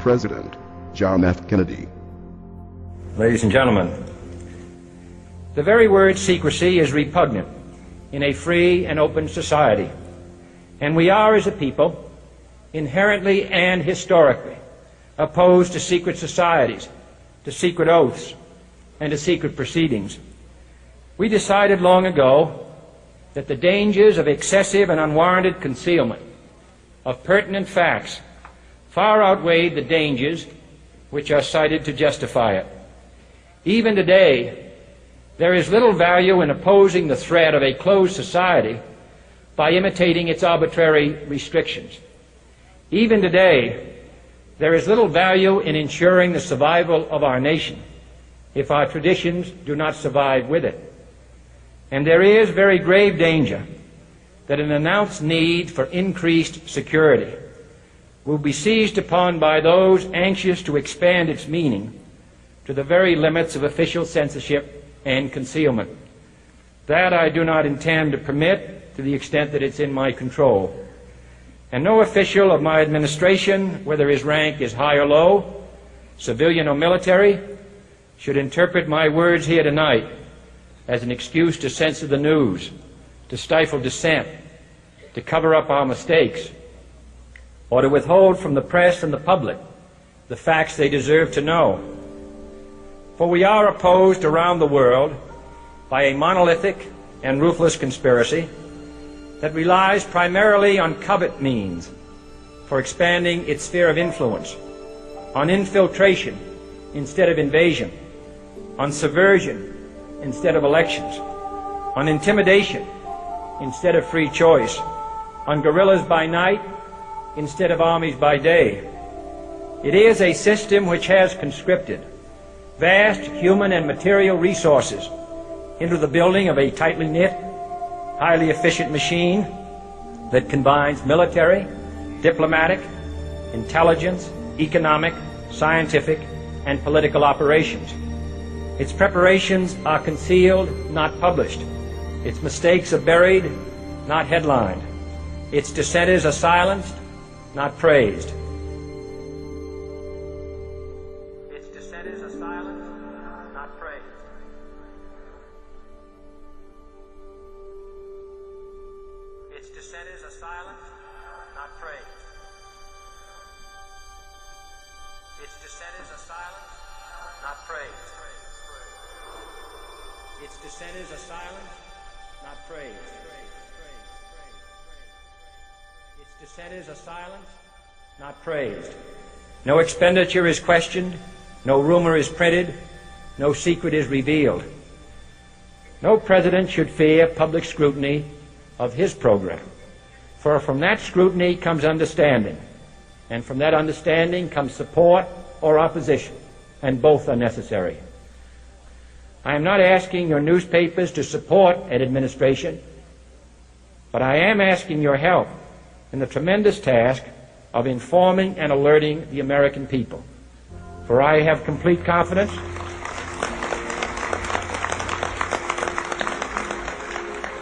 President John F. Kennedy. Ladies and gentlemen, the very word secrecy is repugnant in a free and open society, and we are, as a people, inherently and historically opposed to secret societies, to secret oaths, and to secret proceedings. We decided long ago that the dangers of excessive and unwarranted concealment of pertinent facts far outweighed the dangers which are cited to justify it. Even today, there is little value in opposing the threat of a closed society by imitating its arbitrary restrictions. Even today, there is little value in ensuring the survival of our nation if our traditions do not survive with it. And there is very grave danger that an announced need for increased security will be seized upon by those anxious to expand its meaning to the very limits of official censorship and concealment. That I do not intend to permit to the extent that it's in my control. And no official of my administration, whether his rank is high or low, civilian or military, should interpret my words here tonight as an excuse to censor the news, to stifle dissent, to cover up our mistakes, or to withhold from the press and the public the facts they deserve to know. For we are opposed around the world by a monolithic and ruthless conspiracy that relies primarily on covert means for expanding its sphere of influence, on infiltration instead of invasion, on subversion instead of elections, on intimidation instead of free choice, on guerrillas by night instead of armies by day. It is a system which has conscripted vast human and material resources into the building of a tightly knit, highly efficient machine that combines military, diplomatic, intelligence, economic, scientific, and political operations. Its preparations are concealed, not published. Its mistakes are buried, not headlined. Its dissenters are silenced, not praised. Its dissenters are silenced, not praised. Its dissenters are silenced, not praised. Its dissenters are silenced, not praised. Its dissenters are silenced, not praised. Its dissenters are silenced, not praised. No expenditure is questioned, no rumor is printed, no secret is revealed. No president should fear public scrutiny of his program, for from that scrutiny comes understanding, and from that understanding comes support or opposition, and both are necessary. I am not asking your newspapers to support an administration, but I am asking your help in the tremendous task of informing and alerting the American people. For I have complete confidence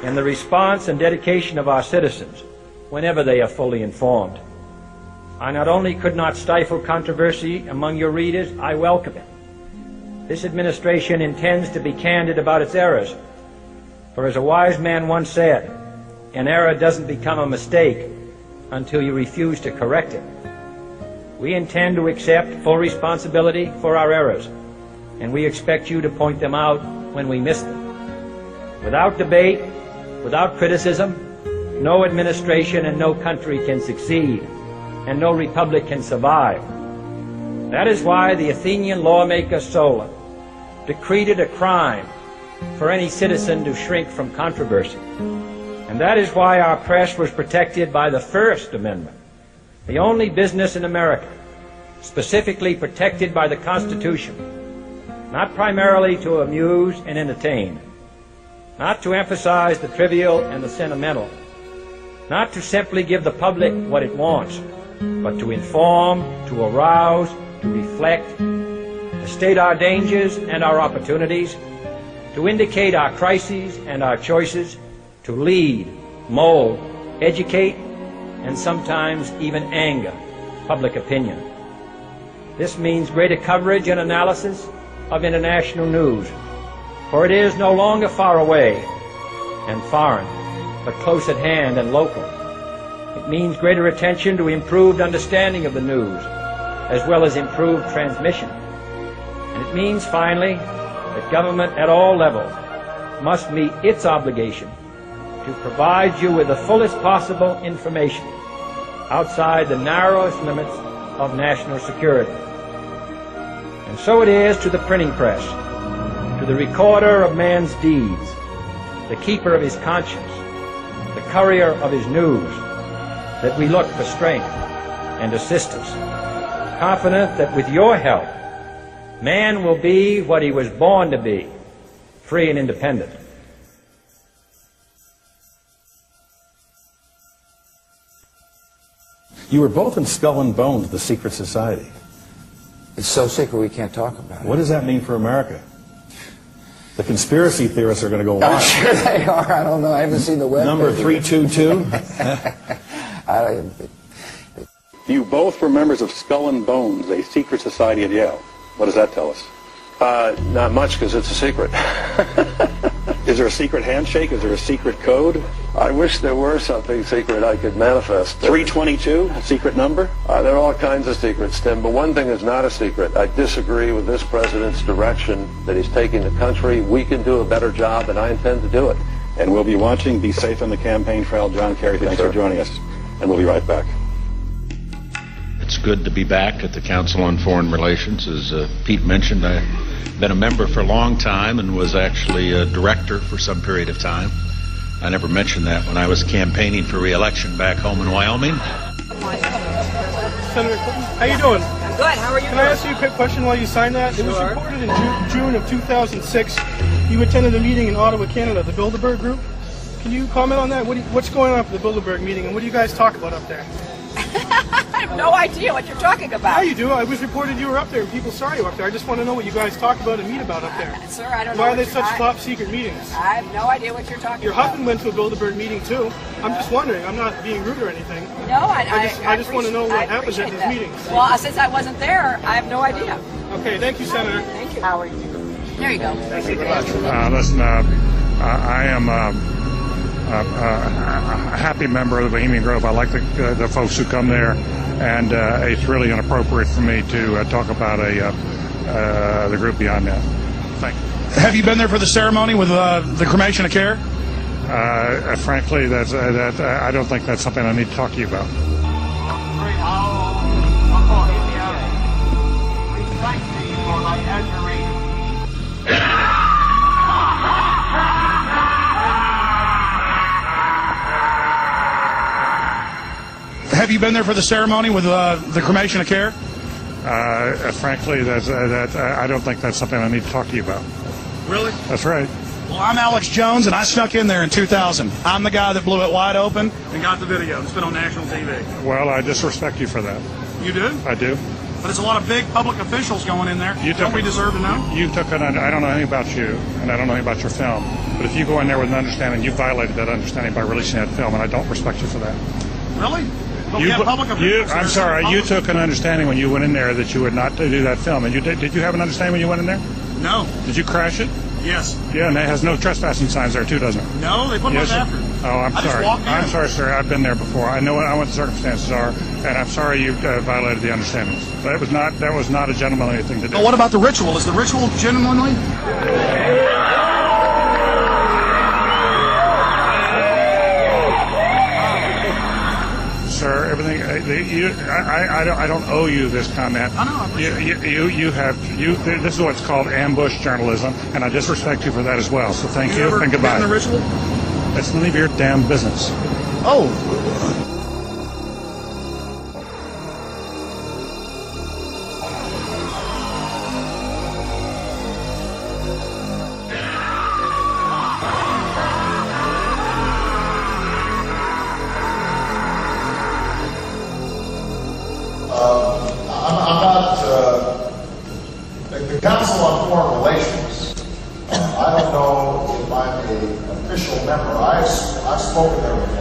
in the response and dedication of our citizens whenever they are fully informed. I not only could not stifle controversy among your readers, I welcome it. This administration intends to be candid about its errors. For as a wise man once said, an error doesn't become a mistake until you refuse to correct it. We intend to accept full responsibility for our errors, and we expect you to point them out when we miss them. Without debate, without criticism, no administration and no country can succeed, and no republic can survive. That is why the Athenian lawmaker Solon decreed it a crime for any citizen to shrink from controversy. And that is why our press was protected by the First Amendment, the only business in America specifically protected by the Constitution, not primarily to amuse and entertain, not to emphasize the trivial and the sentimental, not to simply give the public what it wants, but to inform, to arouse, to reflect, to state our dangers and our opportunities, to indicate our crises and our choices, to lead, mold, educate, and sometimes even anger public opinion. This means greater coverage and analysis of international news, for it is no longer far away and foreign, but close at hand and local. It means greater attention to improved understanding of the news, as well as improved transmission. And it means, finally, that government at all levels must meet its obligation to provide you with the fullest possible information outside the narrowest limits of national security. And so it is to the printing press, to the recorder of man's deeds, the keeper of his conscience, the courier of his news, that we look for strength and assistance, confident that with your help, man will be what he was born to be, free and independent. You were both in Skull and Bones, the secret society. It's so secret we can't talk about it. What does that mean for America? The conspiracy theorists are going to go wild. I'm sure they are. I don't know. I haven't seen the web. Number 322? You both were members of Skull and Bones, a secret society at Yale. What does that tell us? Not much, because it's a secret. Is there a secret handshake? Is there a secret code? I wish there were something secret I could manifest. 322, a secret number? There are all kinds of secrets, Tim, but one thing is not a secret. I disagree with this president's direction that he's taking the country. We can do a better job, and I intend to do it. And we'll be watching. Be safe on the campaign trail. John Kerry, thanks for joining us. And we'll be right back. It's good to be back at the Council on Foreign Relations. As Pete mentioned, I've been a member for a long time and was actually a director for some period of time. I never mentioned that when I was campaigning for re-election back home in Wyoming. Senator Clinton, how you doing? I'm good. How are you? Can I ask you a quick question while you sign that? It was reported in June of 2006 you attended a meeting in Ottawa, Canada, the Bilderberg Group. Can you comment on that? What's going on for the Bilderberg meeting, and what do you guys talk about up there? I have no idea what you're talking about. Yeah, you do. I was reported you were up there and people saw you up there. I just want to know what you guys talk about and meet about up there. Sir, I don't know. Why are they such top secret meetings? I have no idea what you're talking Your about. husband went to a Bilderberg meeting too. I'm just wondering. I'm not being rude or anything. No, I just want to know what happens at these meetings. Well, since I wasn't there, I have no idea. Okay, thank you, Senator. Thank you. How are you? There you go. Thank you very much. Listen, I am a happy member of the Bohemian Grove. I like the folks who come there, and it's really inappropriate for me to talk about the group beyond that. Thank you. Have you been there for the ceremony with the cremation of care? Frankly, I don't think that's something I need to talk to you about. I'll call Indiana. We thank thee for thy adjuration. Have you been there for the ceremony with the cremation of care? Frankly, I don't think that's something I need to talk to you about. Really? That's right. Well, I'm Alex Jones, and I snuck in there in 2000. I'm the guy that blew it wide open and got the video. It's been on national TV. Well, I disrespect you for that. You do? I do. But there's a lot of big public officials going in there. Don't we deserve to know? I don't know anything about you, and I don't know anything about your film. But if you go in there with an understanding, you violated that understanding by releasing that film, and I don't respect you for that. Really? But we have public officials. I'm sorry. You took an understanding when you went in there that you would not do that film. And did you have an understanding when you went in there? No. Did you crash it? Yes. Yeah, and it has no trespassing signs there too, doesn't it? No, they put those after. Oh, I'm sorry. I'm sorry, sir. I've been there before. I know what the circumstances are, and I'm sorry you violated the understandings. But that was not a gentlemanly thing to do. But what about the ritual? Is the ritual gentlemanly? Sir, everything. I don't owe you this comment. I know. This is what's called ambush journalism, and I disrespect you for that as well. So thank you and goodbye. In the ritual? It's none of your damn business. Oh. The Council on Foreign Relations, I don't know if I'm an official member. I've spoken there before.